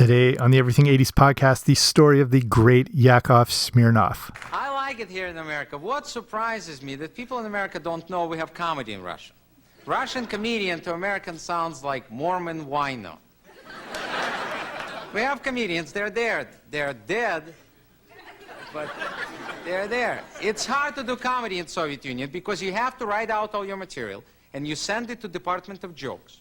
Today on the Everything 80s podcast, the story of the great Yakov Smirnoff. I like it here in America. What surprises me that people in America don't know we have comedy in Russia. Russian comedian to American sounds like Mormon wino. We have comedians, they're there. They're dead, but they're there. It's hard to do comedy in Soviet Union because you have to write out all your material and you send it to Department of Jokes.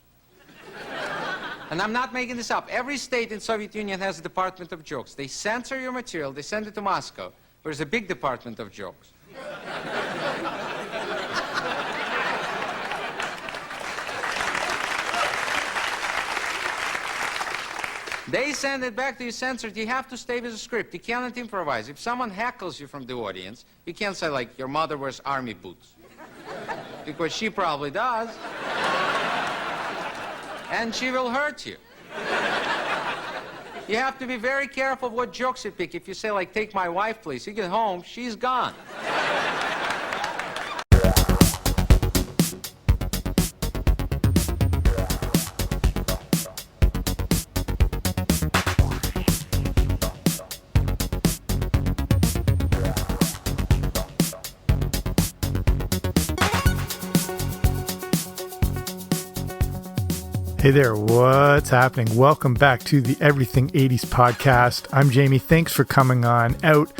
And I'm not making this up. Every state in Soviet Union has a Department of Jokes. They censor your material, they send it to Moscow, where there's a big Department of Jokes. They send it back to you censored. You have to stay with the script. You cannot improvise. If someone heckles you from the audience, you can't say, like, your mother wears army boots. Because she probably does. And she will hurt you. You have to be very careful what jokes you pick. If you say, like, take my wife, please, you get home, she's gone. Hey there, what's happening? Welcome back to the Everything 80s podcast. I'm Jamie. Thanks for coming on out.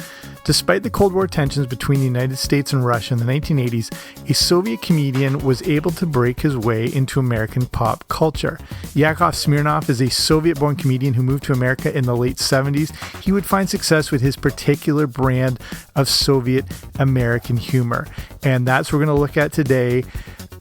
Despite the Cold War tensions between the United States and Russia in the 1980s, a Soviet comedian was able to break his way into American pop culture. Yakov Smirnoff is a Soviet-born comedian who moved to America in the late 70s. He would find success with his particular brand of Soviet American humor. And that's what we're going to look at today.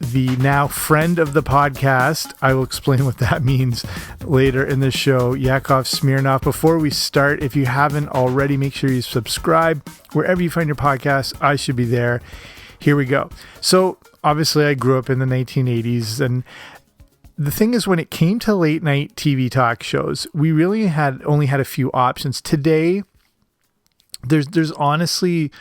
The now friend of the podcast. I will explain what that means later in the show, Yakov Smirnoff. Before we start, if you haven't already, make sure you subscribe. Wherever you find your podcast, I should be there. Here we go. So obviously I grew up in the 1980s, and the thing is, when it came to late night TV talk shows, we really only had a few options. Today, there's honestly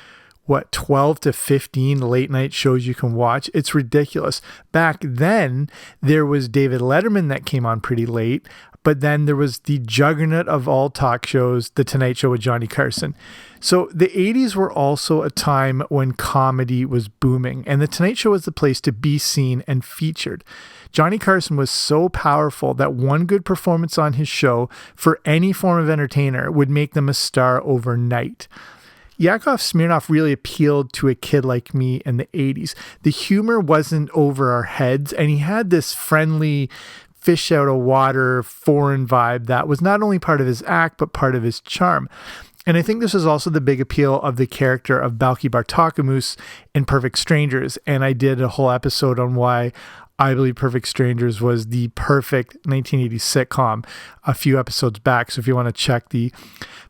12 to 15 late night shows you can watch. It's ridiculous. Back then, there was David Letterman that came on pretty late, but then there was the juggernaut of all talk shows, The Tonight Show with Johnny Carson. So the 80s were also a time when comedy was booming, and The Tonight Show was the place to be seen and featured. Johnny Carson was so powerful that one good performance on his show for any form of entertainer would make them a star overnight. Yakov Smirnoff really appealed to a kid like me in the 80s. The humor wasn't over our heads, and he had this friendly, fish out of water, foreign vibe that was not only part of his act, but part of his charm. And I think this is also the big appeal of the character of Balki Bartokomous in Perfect Strangers, and I did a whole episode on why I believe Perfect Strangers was the perfect 1980s sitcom a few episodes back. So if you want to check the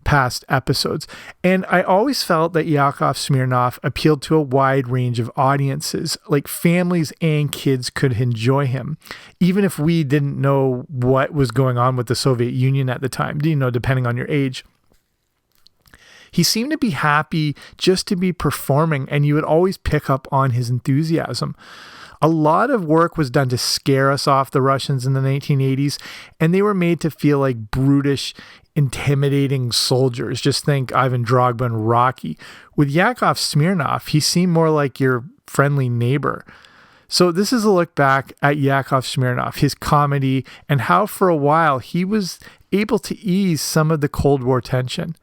past episodes. And I always felt that Yakov Smirnoff appealed to a wide range of audiences, like families and kids could enjoy him, even if we didn't know what was going on with the Soviet Union at the time, depending on your age. He seemed to be happy just to be performing, and you would always pick up on his enthusiasm. A lot of work was done to scare us off the Russians in the 1980s, and they were made to feel like brutish, intimidating soldiers. Just think Ivan Drogba and Rocky. With Yakov Smirnoff, he seemed more like your friendly neighbor. So this is a look back at Yakov Smirnoff, his comedy, and how for a while he was able to ease some of the Cold War tension.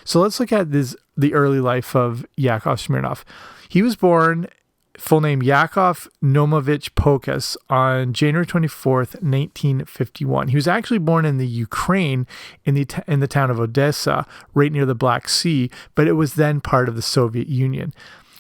So let's look at the early life of Yakov Smirnoff. He was born, full name Yakov Nomovich Pokas, on January 24th, 1951. He was actually born in the Ukraine, in the town of Odessa, right near the Black Sea, but it was then part of the Soviet Union.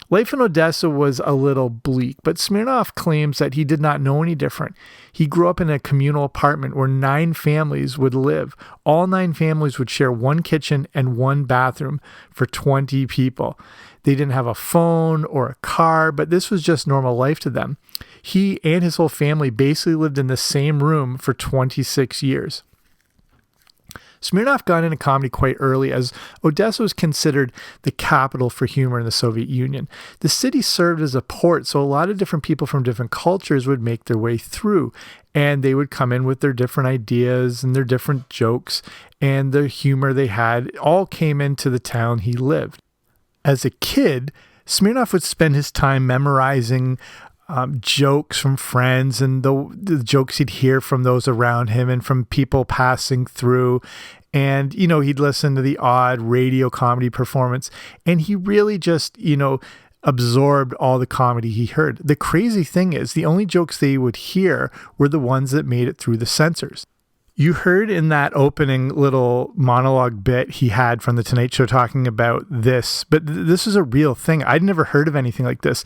Life in Odessa was a little bleak, but Smirnoff claims that he did not know any different. He grew up in a communal apartment where 9 families would live. All 9 families would share one kitchen and one bathroom for 20 people. They didn't have a phone or a car, but this was just normal life to them. He and his whole family basically lived in the same room for 26 years. Smirnoff got into comedy quite early, as Odessa was considered the capital for humor in the Soviet Union. The city served as a port, so a lot of different people from different cultures would make their way through, and they would come in with their different ideas and their different jokes, and the humor they had all came into the town he lived. As a kid, Smirnoff would spend his time memorizing jokes from friends and the jokes he'd hear from those around him and from people passing through. And, he'd listen to the odd radio comedy performance, and he really just, absorbed all the comedy he heard. The crazy thing is, the only jokes they would hear were the ones that made it through the censors. You heard in that opening little monologue bit he had from The Tonight Show talking about this, but this is a real thing. I'd never heard of anything like this.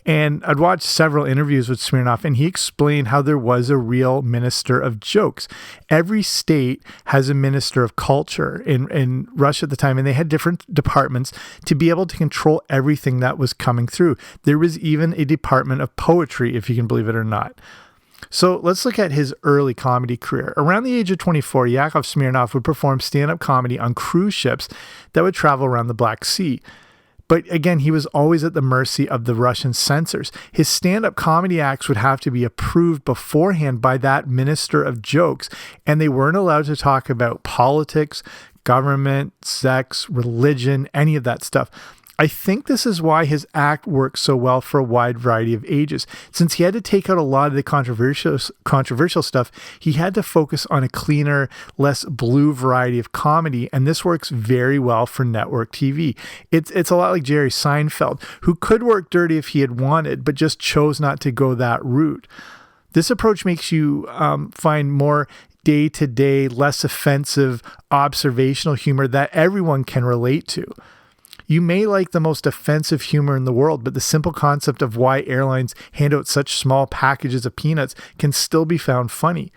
And I'd watched several interviews with Smirnoff, and he explained how there was a real minister of jokes. Every state has a minister of culture in Russia at the time, and they had different departments to be able to control everything that was coming through. There was even a department of poetry, if you can believe it or not. So let's look at his early comedy career. Around the age of 24, Yakov Smirnoff would perform stand-up comedy on cruise ships that would travel around the Black Sea. But again, he was always at the mercy of the Russian censors. His stand-up comedy acts would have to be approved beforehand by that minister of jokes, and they weren't allowed to talk about politics, government, sex, religion, any of that stuff. I think this is why his act works so well for a wide variety of ages. Since he had to take out a lot of the controversial stuff, he had to focus on a cleaner, less blue variety of comedy, and this works very well for network TV. It's a lot like Jerry Seinfeld, who could work dirty if he had wanted, but just chose not to go that route. This approach makes you find more day-to-day, less offensive, observational humor that everyone can relate to. You may like the most offensive humor in the world, but the simple concept of why airlines hand out such small packages of peanuts can still be found funny.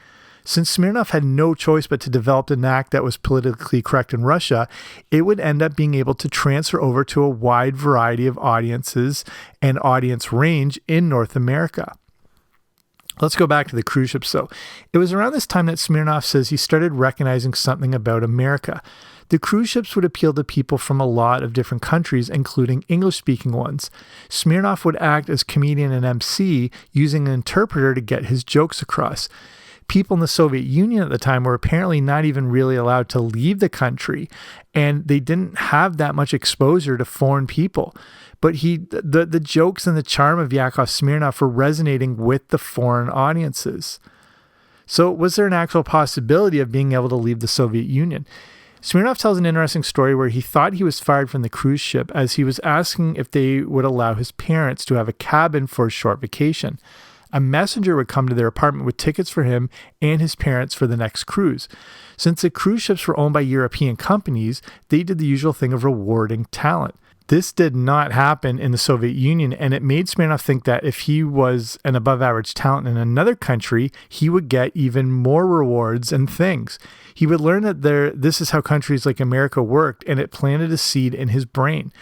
Since Smirnoff had no choice but to develop an act that was politically correct in Russia, it would end up being able to transfer over to a wide variety of audiences and audience range in North America. Let's go back to the cruise ships, though. It was around this time that Smirnoff says he started recognizing something about America. The cruise ships would appeal to people from a lot of different countries, including English-speaking ones. Smirnoff would act as comedian and MC, using an interpreter to get his jokes across. People in the Soviet Union at the time were apparently not even really allowed to leave the country, and they didn't have that much exposure to foreign people. But the jokes and the charm of Yakov Smirnoff were resonating with the foreign audiences. So was there an actual possibility of being able to leave the Soviet Union? Smirnoff tells an interesting story where he thought he was fired from the cruise ship as he was asking if they would allow his parents to have a cabin for a short vacation. A messenger would come to their apartment with tickets for him and his parents for the next cruise. Since the cruise ships were owned by European companies, they did the usual thing of rewarding talent. This did not happen in the Soviet Union, and it made Smirnoff think that if he was an above-average talent in another country, he would get even more rewards and things. He would learn that this is how countries like America worked, and it planted a seed in his brain.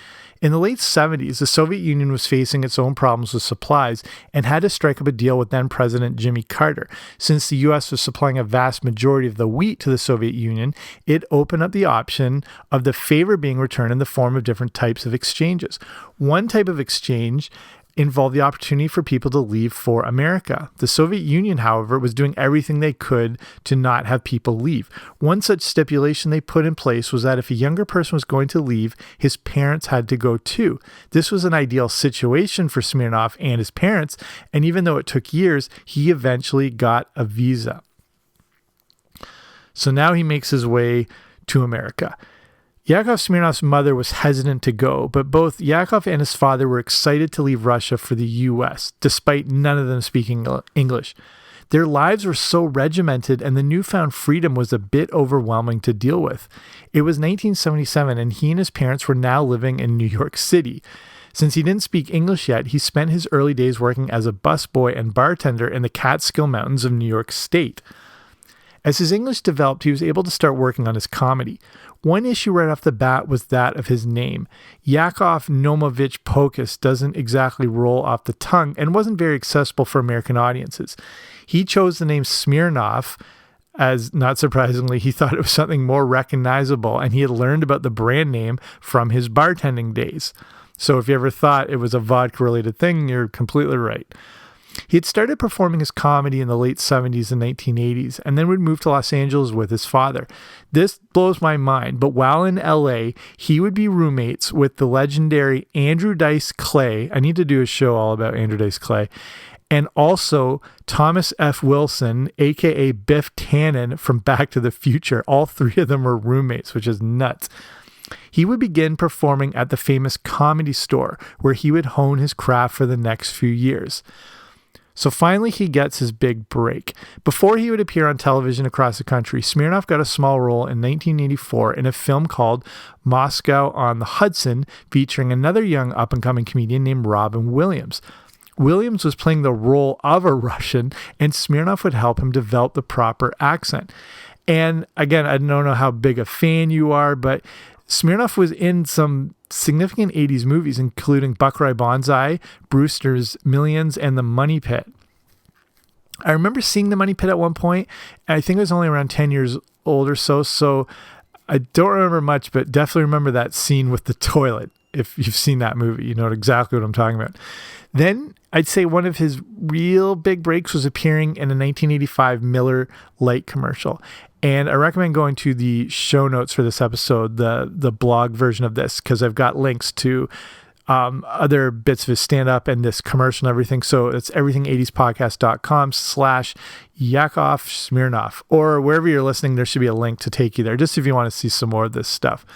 In the late 70s, the Soviet Union was facing its own problems with supplies and had to strike up a deal with then-President Jimmy Carter. Since the U.S. was supplying a vast majority of the wheat to the Soviet Union, it opened up the option of the favor being returned in the form of different types of exchanges. One type of exchange involved the opportunity for people to leave for America. The Soviet Union, however, was doing everything they could to not have people leave. One such stipulation they put in place was that if a younger person was going to leave, his parents had to go too. This was an ideal situation for Smirnoff and his parents, and even though it took years, he eventually got a visa. So now he makes his way to America. Yakov Smirnoff's mother was hesitant to go, but both Yakov and his father were excited to leave Russia for the U.S., despite none of them speaking English. Their lives were so regimented, and the newfound freedom was a bit overwhelming to deal with. It was 1977, and he and his parents were now living in New York City. Since he didn't speak English yet, he spent his early days working as a busboy and bartender in the Catskill Mountains of New York State. As his English developed, he was able to start working on his comedy. One issue right off the bat was that of his name. Yakov Nomovich Pokus doesn't exactly roll off the tongue and wasn't very accessible for American audiences. He chose the name Smirnoff as not surprisingly, he thought it was something more recognizable, and he had learned about the brand name from his bartending days. So if you ever thought it was a vodka-related thing, you're completely right. He had started performing his comedy in the late 70s and 1980s, and then would move to Los Angeles with his father. This blows my mind, but while in LA, he would be roommates with the legendary Andrew Dice Clay. I need to do a show all about Andrew Dice Clay. And also Thomas F. Wilson, aka Biff Tannen from Back to the Future. All three of them were roommates, which is nuts. He would begin performing at the famous Comedy Store, where he would hone his craft for the next few years. So finally, he gets his big break. Before he would appear on television across the country, Smirnoff got a small role in 1984 in a film called Moscow on the Hudson, featuring another young up-and-coming comedian named Robin Williams. Williams was playing the role of a Russian, and Smirnoff would help him develop the proper accent. And again, I don't know how big a fan you are, but Smirnoff was in some significant 80s movies, including Buck Rye Banzai, Brewster's Millions, and The Money Pit. I remember seeing The Money Pit at one point, and I think I was only around 10 years old or so I don't remember much, but definitely remember that scene with the toilet. If you've seen that movie, you know exactly what I'm talking about. Then I'd say one of his real big breaks was appearing in a 1985 Miller Lite commercial. And I recommend going to the show notes for this episode, the blog version of this, because I've got links to other bits of his stand-up and this commercial and everything. So it's everything80spodcast.com/Yakov Smirnoff. Or wherever you're listening, there should be a link to take you there, just if you want to see some more of this stuff.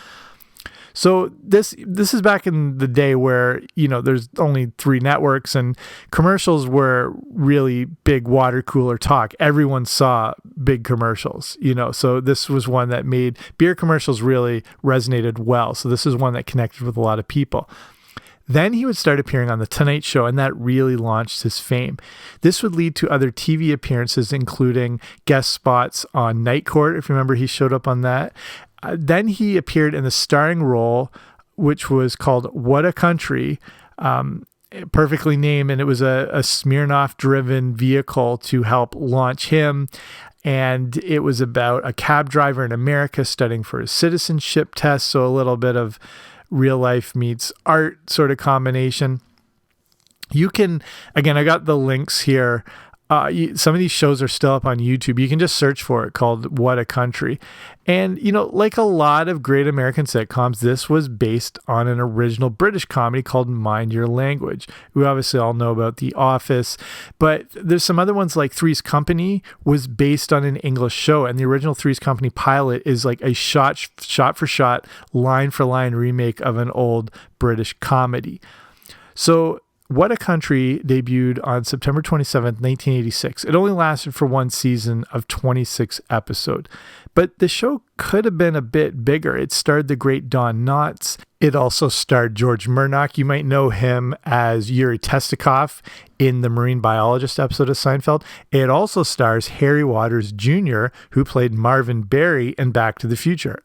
So this is back in the day where, there's only 3 networks and commercials were really big water cooler talk. Everyone saw big commercials, so this was one that made beer commercials really resonated well. So this is one that connected with a lot of people. Then he would start appearing on The Tonight Show, and that really launched his fame. This would lead to other TV appearances, including guest spots on Night Court. If you remember, he showed up on that. Then he appeared in the starring role, which was called What a Country, perfectly named, and it was a Smirnoff-driven vehicle to help launch him. And it was about a cab driver in America studying for his citizenship test, so a little bit of real life meets art sort of combination. You can, again, I got the links here. Some of these shows are still up on YouTube. You can just search for it, called What a Country. And, like a lot of great American sitcoms, this was based on an original British comedy called Mind Your Language. We obviously all know about The Office, but there's some other ones like Three's Company was based on an English show. And the original Three's Company pilot is like a shot for shot, line for line remake of an old British comedy. So What a Country debuted on September 27th, 1986. It only lasted for one season of 26 episodes. But the show could have been a bit bigger. It starred the great Don Knotts. It also starred George Murdoch. You might know him as Yuri Testikov in the marine biologist episode of Seinfeld. It also stars Harry Waters Jr., who played Marvin Berry in Back to the Future.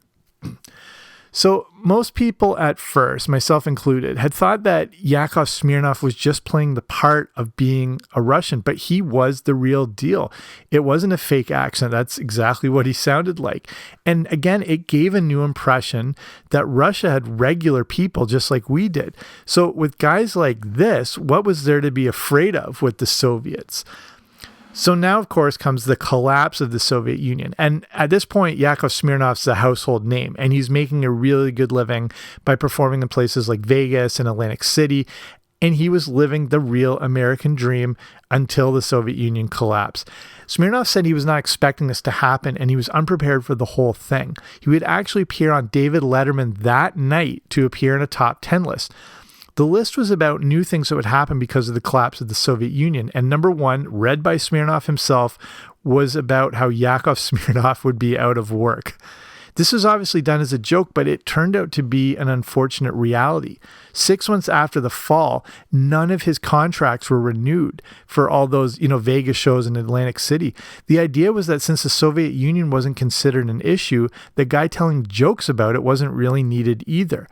So most people at first, myself included, had thought that Yakov Smirnoff was just playing the part of being a Russian, but he was the real deal. It wasn't a fake accent. That's exactly what he sounded like. And again, it gave a new impression that Russia had regular people just like we did. So with guys like this, what was there to be afraid of with the Soviets? So now, of course, comes the collapse of the Soviet Union. And at this point, Yakov Smirnoff's a household name, and he's making a really good living by performing in places like Vegas and Atlantic City. And he was living the real American dream until the Soviet Union collapsed. Smirnoff said he was not expecting this to happen, and he was unprepared for the whole thing. He would actually appear on David Letterman that night to appear in a top 10 list. The list was about new things that would happen because of the collapse of the Soviet Union. And number 1, read by Smirnoff himself, was about how Yakov Smirnoff would be out of work. This was obviously done as a joke, but it turned out to be an unfortunate reality. 6 months after the fall, none of his contracts were renewed for all those, Vegas shows in Atlantic City. The idea was that since the Soviet Union wasn't considered an issue, the guy telling jokes about it wasn't really needed either.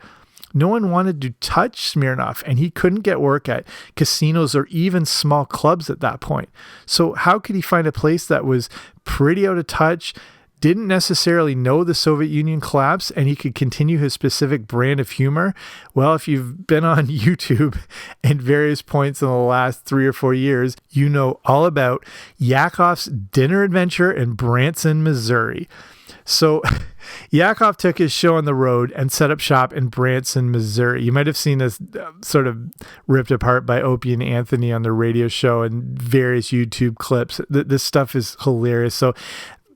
No one wanted to touch Smirnoff, and he couldn't get work at casinos or even small clubs at that point. So how could he find a place that was pretty out of touch, didn't necessarily know the Soviet Union collapse, and he could continue his specific brand of humor? Well, if you've been on YouTube at various points in the last 3 or 4 years, you know all about Yakov's dinner adventure in Branson, Missouri. So Yakov took his show on the road and set up shop in Branson, Missouri. You might have seen this sort of ripped apart by Opie and Anthony on their radio show and various YouTube clips. This stuff is hilarious. So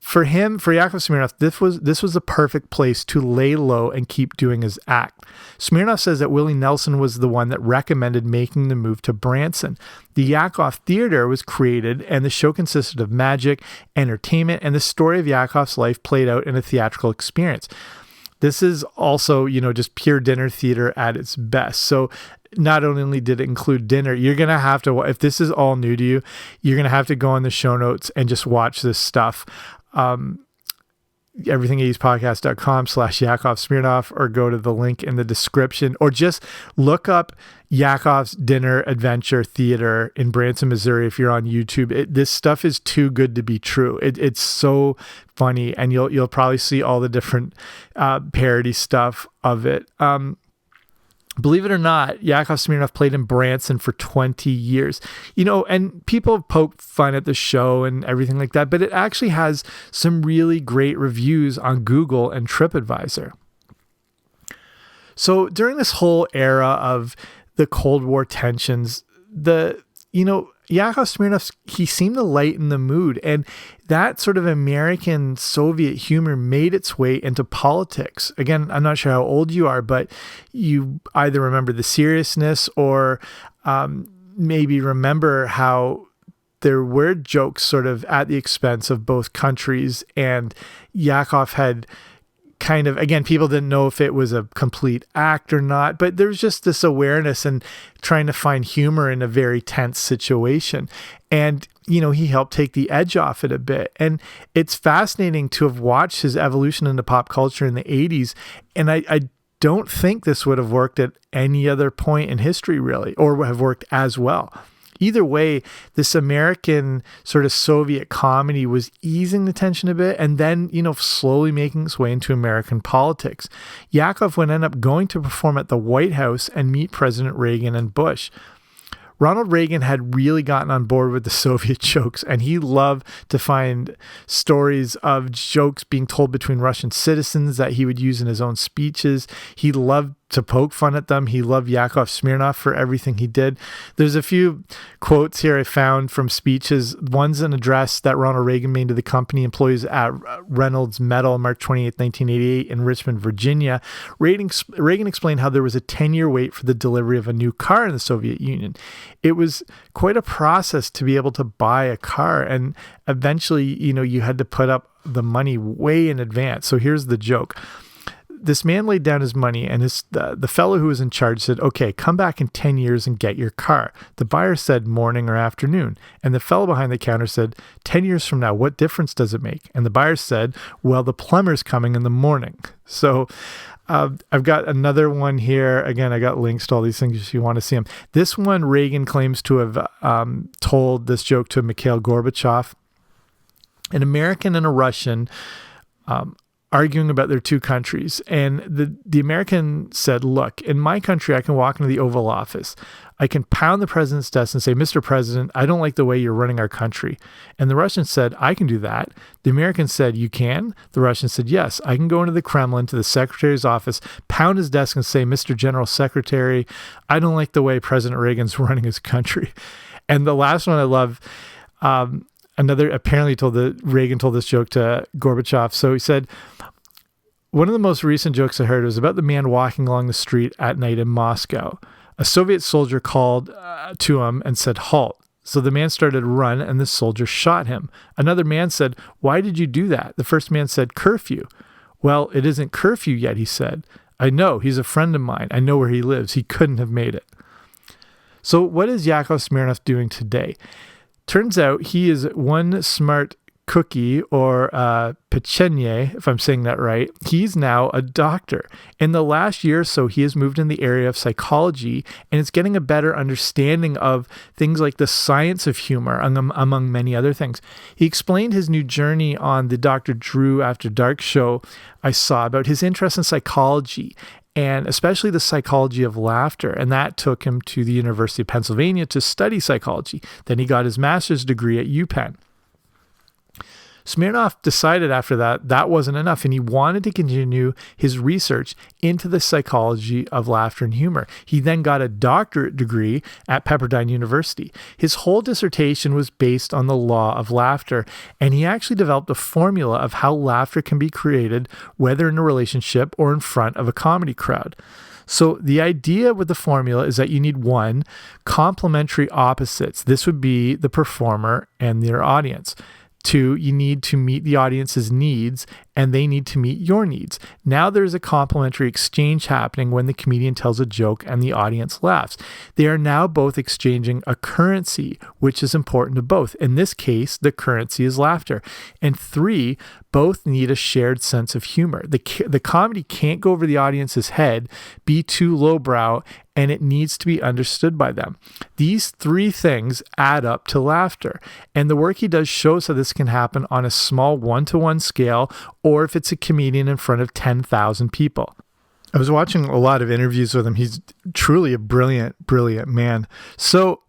for Yakov Smirnoff, this was a perfect place to lay low and keep doing his act. Smirnoff says that Willie Nelson was the one that recommended making the move to Branson. The Yakov Theater was created, and the show consisted of magic, entertainment, and the story of Yakov's life played out in a theatrical experience. This is also, just pure dinner theater at its best. So not only did it include dinner, you're going to have to, if this is all new to you, you're going to have to go in the show notes and just watch this stuff. everything80spodcast.com/Yakov Smirnoff, or go to the link in the description, or just look up Yakov's Dinner Adventure Theater in Branson, Missouri if you're on YouTube. This stuff is too good to be true. It's so funny, and you'll probably see all the different parody stuff of it. Believe it or not, Yakov Smirnoff played in Branson for 20 years. And people have poked fun at the show and everything like that, but it actually has some really great reviews on Google and TripAdvisor. So during this whole era of the Cold War tensions, Yakov Smirnoff, he seemed to lighten the mood, and that sort of American Soviet humor made its way into politics. Again, I'm not sure how old you are, but you either remember the seriousness or maybe remember how there were jokes sort of at the expense of both countries, and Yakov had kind of, again, people didn't know if it was a complete act or not, but there's just this awareness and trying to find humor in a very tense situation. And, he helped take the edge off it a bit. And it's fascinating to have watched his evolution into pop culture in the 80s. And I don't think this would have worked at any other point in history, really, or have worked as well. Either way, this American sort of Soviet comedy was easing the tension a bit, and then, slowly making its way into American politics. Yakov would end up going to perform at the White House and meet President Reagan and Bush. Ronald Reagan had really gotten on board with the Soviet jokes, and he loved to find stories of jokes being told between Russian citizens that he would use in his own speeches. He loved to poke fun at them. He loved Yakov Smirnoff for everything he did. There's a few quotes here I found from speeches. One's an address that Ronald Reagan made to the company employees at Reynolds Metal, March 28, 1988 in Richmond, Virginia. Reagan explained how there was a 10-year wait for the delivery of a new car in the Soviet Union. It was quite a process to be able to buy a car, and eventually, you had to put up the money way in advance. So here's the joke. This man laid down his money, and the fellow who was in charge said, "Okay, come back in 10 years and get your car." The buyer said morning or afternoon. And the fellow behind the counter said, 10 years from now, what difference does it make? And the buyer said, well, the plumber's coming in the morning. So I've got another one here. Again, I got links to all these things if you want to see them. This one, Reagan claims to have told this joke to Mikhail Gorbachev. An American and a Russian arguing about their two countries. And the American said, look, in my country, I can walk into the Oval Office. I can pound the president's desk and say, Mr. President, I don't like the way you're running our country. And the Russian said, I can do that. The American said, you can? The Russian said, yes, I can go into the Kremlin to the secretary's office, pound his desk and say, Mr. General Secretary, I don't like the way President Reagan's running his country. And the last one I love, Reagan told this joke to Gorbachev. So he said, one of the most recent jokes I heard was about the man walking along the street at night in Moscow. A Soviet soldier called to him and said, halt. So the man started to run, and the soldier shot him. Another man said, why did you do that? The first man said, curfew. Well, it isn't curfew yet, he said. I know. He's a friend of mine. I know where he lives. He couldn't have made it. So what is Yakov Smirnoff doing today? Turns out he is one smart Cookie, or Pechenye, if I'm saying that right, he's now a doctor. In the last year or so, he has moved in the area of psychology and is getting a better understanding of things like the science of humor, among many other things. He explained his new journey on the Dr. Drew After Dark show I saw about his interest in psychology, and especially the psychology of laughter. And that took him to the University of Pennsylvania to study psychology. Then he got his master's degree at UPenn. Smirnoff decided after that wasn't enough, and he wanted to continue his research into the psychology of laughter and humor. He then got a doctorate degree at Pepperdine University. His whole dissertation was based on the law of laughter, and he actually developed a formula of how laughter can be created, whether in a relationship or in front of a comedy crowd. So the idea with the formula is that you need one, complementary opposites. This would be the performer and their audience. Two, you need to meet the audience's needs, and they need to meet your needs. Now there's a complementary exchange happening when the comedian tells a joke and the audience laughs. They are now both exchanging a currency, which is important to both. In this case, the currency is laughter. And three, both need a shared sense of humor. The comedy can't go over the audience's head, be too lowbrow, and it needs to be understood by them. These three things add up to laughter. And the work he does shows how this can happen on a small one-to-one scale, or if it's a comedian in front of 10,000 people. I was watching a lot of interviews with him. He's truly a brilliant, brilliant man. So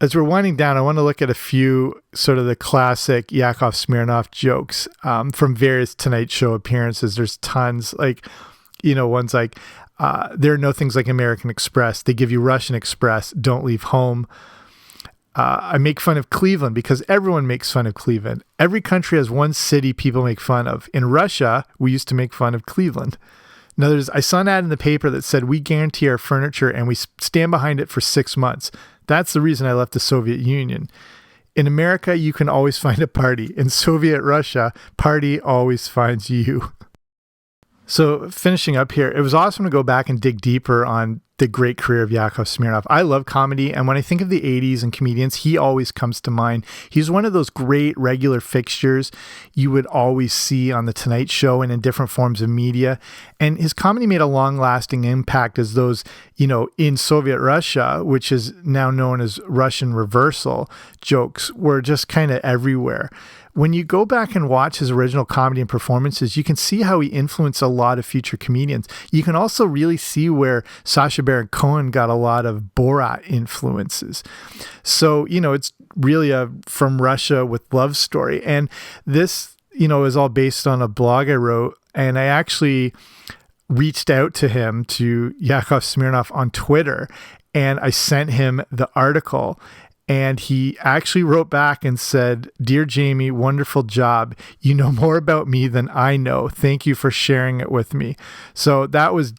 as we're winding down, I want to look at a few sort of the classic Yakov Smirnoff jokes from various Tonight Show appearances. There's tons, ones like, there are no things like American Express. They give you Russian Express. Don't leave home. I make fun of Cleveland because everyone makes fun of Cleveland. Every country has one city people make fun of. In Russia, we used to make fun of Cleveland. Now, I saw an ad in the paper that said, we guarantee our furniture and we stand behind it for 6 months. That's the reason I left the Soviet Union. In America, you can always find a party. In Soviet Russia, party always finds you. So finishing up here, it was awesome to go back and dig deeper on the great career of Yakov Smirnoff. I love comedy, and when I think of the 80s and comedians, he always comes to mind. He's one of those great regular fixtures you would always see on The Tonight Show and in different forms of media. And his comedy made a long-lasting impact as those, in Soviet Russia, which is now known as Russian reversal, jokes were just kind of everywhere. When you go back and watch his original comedy and performances, you can see how he influenced a lot of future comedians. You can also really see where Sacha Baron Cohen got a lot of Borat influences. So, it's really a From Russia with Love story. And this, is all based on a blog I wrote. And I actually reached out to him, to Yakov Smirnoff, on Twitter, and I sent him the article. And he actually wrote back and said, "Dear Jamie, wonderful job. You know more about me than I know. Thank you for sharing it with me." So that was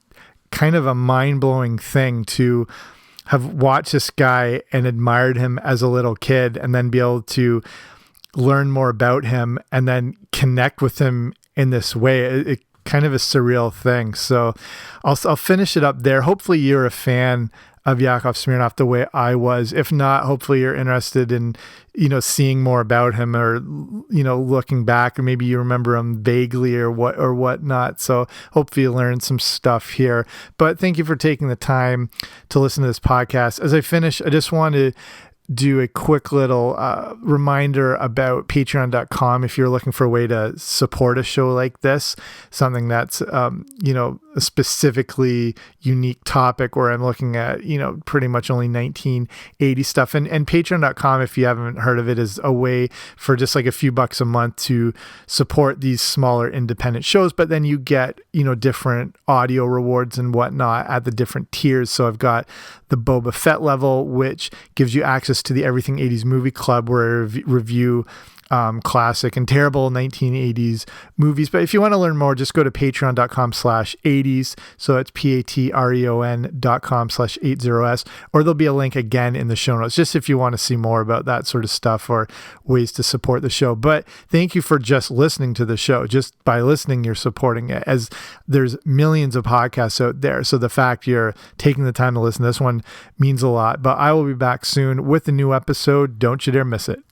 kind of a mind-blowing thing to have watched this guy and admired him as a little kid, and then be able to learn more about him and then connect with him in this way. It kind of a surreal thing. So I'll finish it up there. Hopefully you're a fan of Yakov Smirnoff the way I was. If not, hopefully you're interested in, seeing more about him, or, looking back, or maybe you remember him vaguely or whatnot. So hopefully you learned some stuff here. But thank you for taking the time to listen to this podcast. As I finish, I just want to do a quick little reminder about patreon.com if you're looking for a way to support a show like this, something that's, a specifically unique topic where I'm looking at, pretty much only 1980 stuff. And patreon.com, if you haven't heard of it, is a way for just like a few bucks a month to support these smaller independent shows. But then you get, different audio rewards and whatnot at the different tiers. So I've got the Boba Fett level, which gives you access to the Everything 80s Movie Club, where I review classic and terrible 1980s movies. But if you want to learn more, just go to patreon.com/80s. So it's patreon.com/80s, or there'll be a link again in the show notes, just if you want to see more about that sort of stuff or ways to support the show. But thank you for just listening to the show. Just by listening, you're supporting it, as there's millions of podcasts out there. So the fact you're taking the time to listen to this one means a lot. But I will be back soon with a new episode. Don't you dare miss it.